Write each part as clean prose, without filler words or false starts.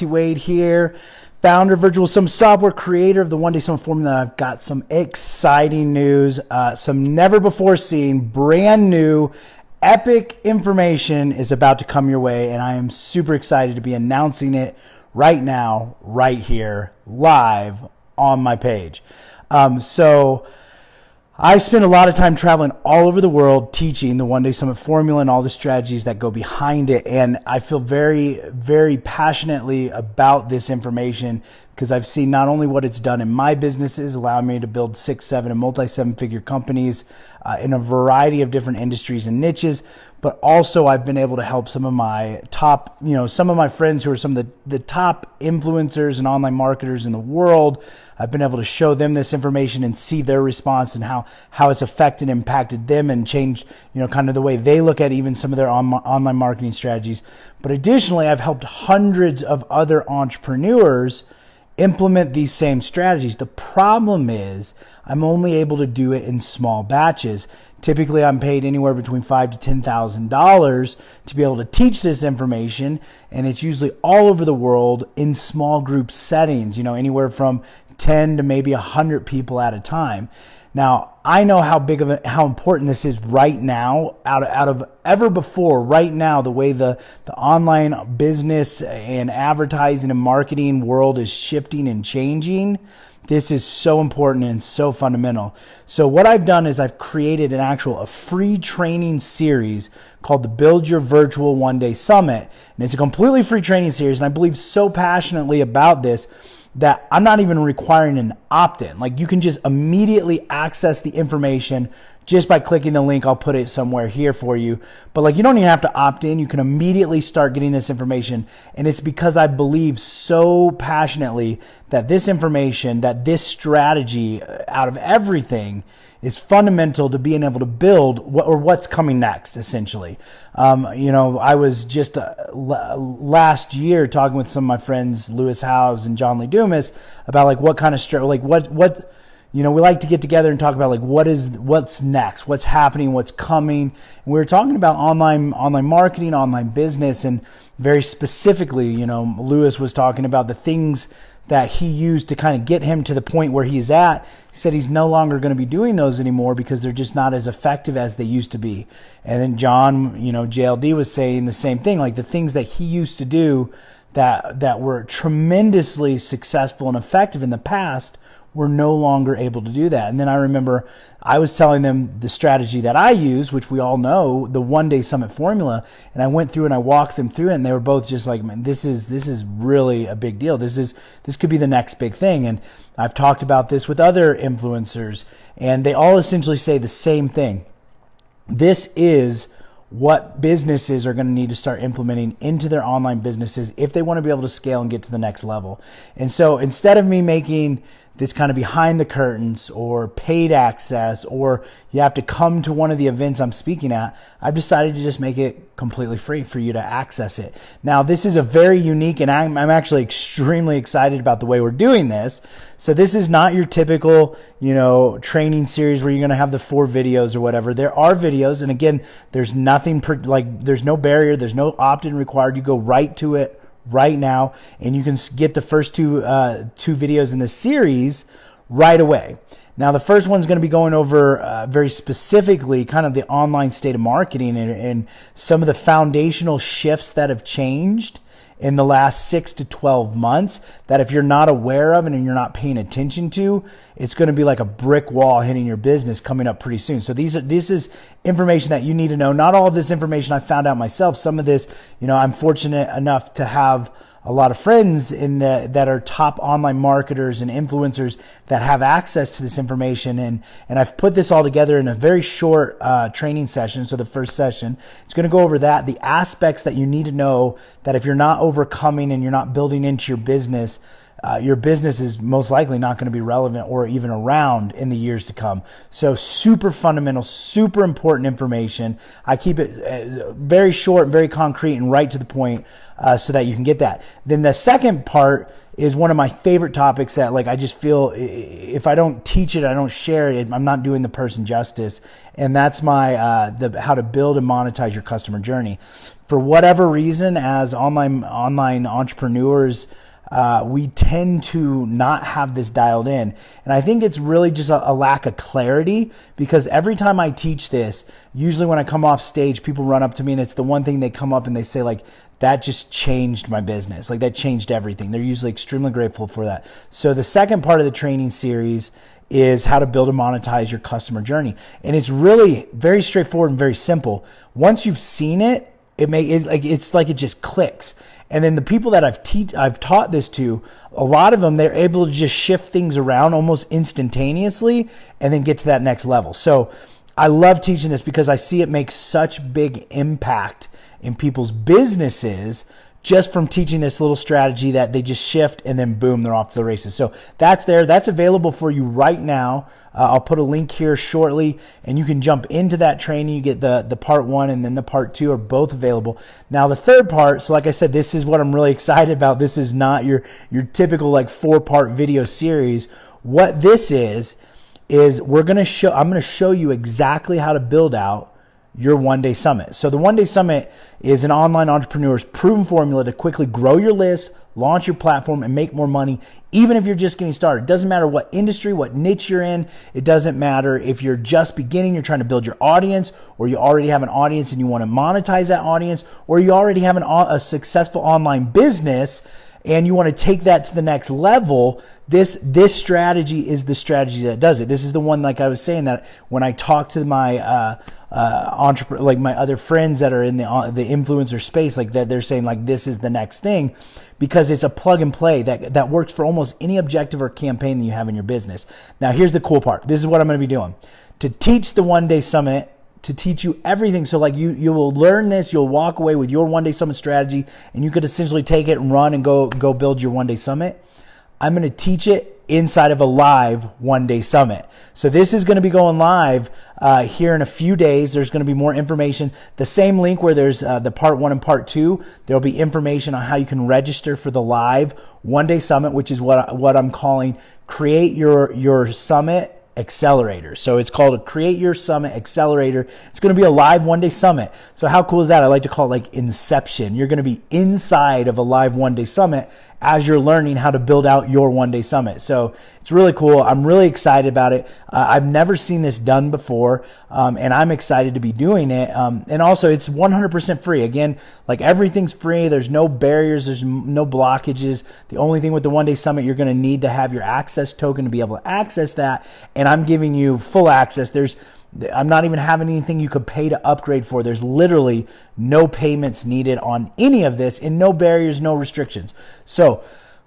T. Wade here, founder of Virtual Summit Software, creator of the OneDay Summit Formula. I've got some exciting news, some never before seen, brand new, epic information is about to come your way, and I am super excited to be announcing it right now, right here, live on my page. So I spend a lot of time traveling all over the world teaching the OneDay Summit Formula and all the strategies that go behind it. And I feel very, very passionately about this information because I've seen not only what it's done in my businesses, allowing me to build 6, 7, and multi-7-figure companies in a variety of different industries and niches, but also I've been able to help some of my top, some of my friends who are some of the top influencers and online marketers in the world. I've been able to show them this information and see their response and how it's affected and impacted them and changed, kind of the way they look at even some of their online marketing strategies. But additionally, I've helped hundreds of other entrepreneurs implement these same strategies. The problem is I'm only able to do it in small batches. Typically, I'm paid anywhere between $5,000 to $10,000 to be able to teach this information, and it's usually all over the world in small group settings, anywhere from 10 to maybe 100 people at a time. Now, I know how important this is right now, out of ever before. Right now, the way the online business and advertising and marketing world is shifting and changing, this is so important and so fundamental. So what I've done is I've created a free training series called the Build Your Virtual OneDay Summit. And it's a completely free training series. And I believe so passionately about this that I'm not even requiring an opt-in. Like, you can just immediately access the information just by clicking the link. I'll put it somewhere here for you. But you don't even have to opt in. You can immediately start getting this information. And it's because I believe so passionately that this information, that this strategy out of everything is fundamental to being able to build what's coming next, essentially. I was just last year talking with some of my friends, Lewis Howes and John Lee Dumas, about what kind of we like to get together and talk about what's next, what's happening, what's coming. And we were talking about online marketing, online business, and very specifically, Lewis was talking about the things that he used to kind of get him to the point where he's at. He said he's no longer going to be doing those anymore because they're just not as effective as they used to be. And then John, JLD was saying the same thing, like the things that he used to do that were tremendously successful and effective in the past, we're no longer able to do that. And then I remember I was telling them the strategy that I use, which we all know, the OneDay Summit Formula, and I went through and I walked them through it, and they were both just like, man, this is really a big deal. This could be the next big thing. And I've talked about this with other influencers, and they all essentially say the same thing. This is what businesses are going to need to start implementing into their online businesses if they want to be able to scale and get to the next level. And so instead of me making this kind of behind the curtains or paid access, or you have to come to one of the events I'm speaking at, I've decided to just make it completely free for you to access it. Now, this is a very unique, and I'm actually extremely excited about the way we're doing this. So this is not your typical, training series where you're going to have the 4 videos or whatever. There are videos, and again, there's nothing there's no barrier, there's no opt-in required. You go right to it right now, and you can get the first two videos in the series right away. Now, the first one's going to be going over very specifically kind of the online state of marketing and some of the foundational shifts that have changed in the last 6 to 12 months that if you're not aware of and you're not paying attention to, it's going to be like a brick wall hitting your business coming up pretty soon. So this is information that you need to know. Not all of this information I found out myself. Some of this, I'm fortunate enough to have a lot of friends that are top online marketers and influencers that have access to this information. And I've put this all together in a very short training session. So the first session, it's going to go over that, the aspects that you need to know that if you're not overcoming and you're not building into your business, your business is most likely not going to be relevant or even around in the years to come. So super fundamental, super important information. I keep it very short, very concrete, and right to the point so that you can get that. Then the second part is one of my favorite topics that, like, I just feel if I don't teach it, I don't share it, I'm not doing the person justice. And that's my how to build and monetize your customer journey. For whatever reason, as online entrepreneurs, we tend to not have this dialed in. And I think it's really just a lack of clarity, because every time I teach this, usually when I come off stage, people run up to me and it's the one thing they come up and they say, like, that just changed my business. Like, that changed everything. They're usually extremely grateful for that. So the second part of the training series is how to build and monetize your customer journey. And it's really very straightforward and very simple. Once you've seen it, it's like it just clicks. And then the people that I've taught this to, a lot of them, they're able to just shift things around almost instantaneously and then get to that next level. So I love teaching this because I see it make such big impact in people's businesses just from teaching this little strategy that they just shift and then boom, they're off to the races. So that's there. That's available for you right now. I'll put a link here shortly and you can jump into that training. You get the part 1 and then the part 2 are both available. Now the third part, so like I said, this is what I'm really excited about. This is not your typical like 4-part video series. What this is I'm going to show you exactly how to build out your one-day summit. So the one-day summit is an online entrepreneur's proven formula to quickly grow your list, launch your platform, and make more money, even if you're just getting started. It doesn't matter what industry, what niche you're in. It doesn't matter if you're just beginning, you're trying to build your audience, or you already have an audience and you want to monetize that audience, or you already have a successful online business and you want to take that to the next level. This strategy is the strategy that does it. This is the one, like I was saying, that when I talk to my entrepreneur, like my other friends that are in the influencer space, like that, they're saying like this is the next thing, because it's a plug and play that works for almost any objective or campaign that you have in your business. Now here's the cool part. This is what I'm going to be doing to teach the one-day summit, to teach you everything. So like you will learn this, you'll walk away with your one-day summit strategy, and you could essentially take it and run and go build your one-day summit. I'm going to teach it inside of a live one-day summit. So this is going to be going live here in a few days. There's going to be more information. The same link where there's the part 1 and part 2, there'll be information on how you can register for the live one-day summit, which is what I'm calling Create Your Summit Accelerator. So it's called a Create Your Summit Accelerator. It's going to be a live one-day summit. So how cool is that? I like to call it like Inception. You're going to be inside of a live one-day summit as you're learning how to build out your one-day summit. So it's really cool. I'm really excited about it. I've never seen this done before, and I'm excited to be doing it. And also, it's 100% free. Again, like everything's free. There's no barriers. There's no blockages. The only thing with the one-day summit, you're going to need to have your access token to be able to access that. And I'm giving you full access. I'm not even having anything you could pay to upgrade for. There's literally no payments needed on any of this, and no barriers, no restrictions. So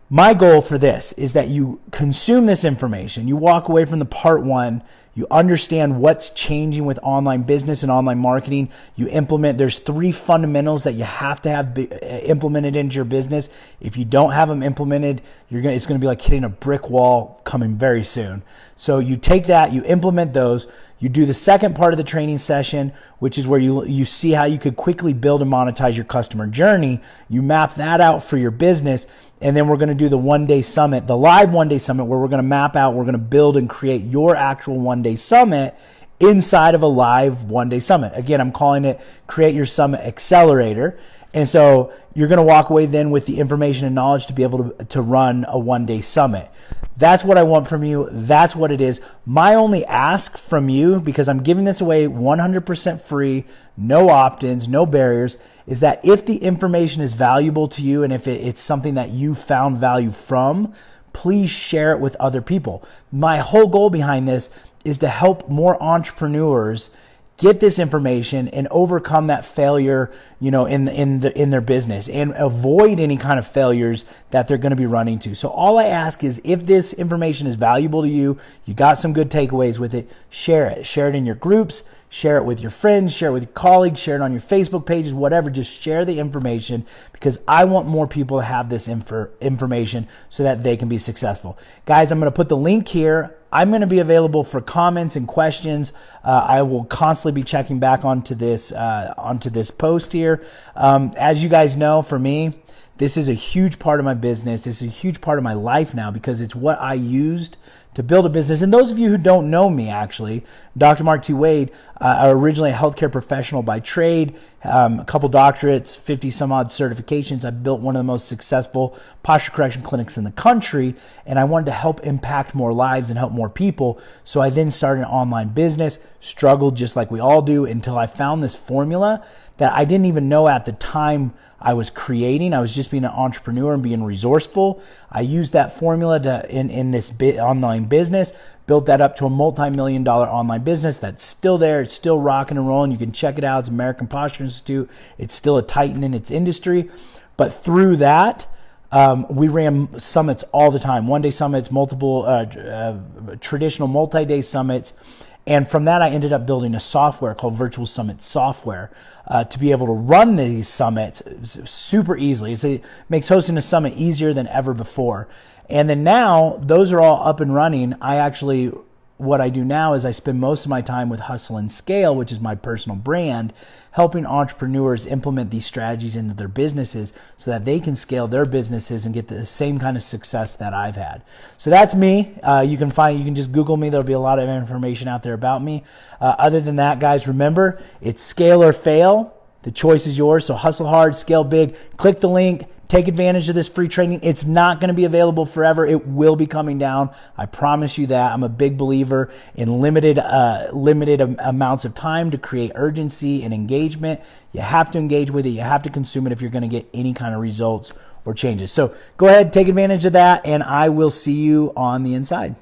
my goal for this is that you consume this information. You walk away from the part 1. You understand what's changing with online business and online marketing. You implement, there's 3 fundamentals that you have to have implemented into your business. If you don't have them implemented, it's going to be like hitting a brick wall coming very soon. So you take that, you implement those. You do the second part of the training session, which is where you see how you could quickly build and monetize your customer journey. You map that out for your business. And then we're going to do the one-day summit, the live one-day summit, where we're going to map out, we're going to build and create your actual one-day summit inside of a live one-day summit. Again, I'm calling it Create Your Summit Accelerator. And so you're going to walk away then with the information and knowledge to be able to run a one-day summit. That's what I want from you. That's what it is. My only ask from you, because I'm giving this away 100% free, no opt-ins, no barriers, is that if the information is valuable to you and if it's something that you found value from, please share it with other people. My whole goal behind this is to help more entrepreneurs get this information and overcome that failure, in their business, and avoid any kind of failures that they're going to be running to. So all I ask is, if this information is valuable to you, you got some good takeaways with it, share it. Share it in your groups, share it with your friends, share it with your colleagues, share it on your Facebook pages, whatever. Just share the information, because I want more people to have this information so that they can be successful. Guys, I'm going to put the link here. I'm going to be available for comments and questions. I will constantly be checking back onto this post here. As you guys know, for me, this is a huge part of my business. This is a huge part of my life now, because it's what I used to build a business. And those of you who don't know me, actually, Dr. Mark T. Wade, originally a healthcare professional by trade, a couple doctorates, 50 some odd certifications. I built one of the most successful posture correction clinics in the country, and I wanted to help impact more lives and help more people. So I then started an online business, struggled just like we all do, until I found this formula that I didn't even know at the time I was creating. I was just being an entrepreneur and being resourceful. I used that formula in this online business, built that up to a multi-million-dollar online business that's still there. It's still rocking and rolling. You can check it out. It's American Posture Institute. It's still a titan in its industry. But through that, we ran summits all the time. One-day summits, multiple traditional multi-day summits. And from that, I ended up building a software called Virtual Summit Software to be able to run these summits super easily. It makes hosting a summit easier than ever before. And then now, those are all up and running. What I do now is I spend most of my time with Hustle and Scale, which is my personal brand, helping entrepreneurs implement these strategies into their businesses so that they can scale their businesses and get the same kind of success that I've had. So that's me. You can just Google me. There'll be a lot of information out there about me. Other than that, guys, remember, it's scale or fail. The choice is yours. So hustle hard, scale big. Click the link. Take advantage of this free training. It's not going to be available forever. It will be coming down. I promise you that. I'm a big believer in limited amounts of time to create urgency and engagement. You have to engage with it. You have to consume it if you're going to get any kind of results or changes. So go ahead, take advantage of that, and I will see you on the inside.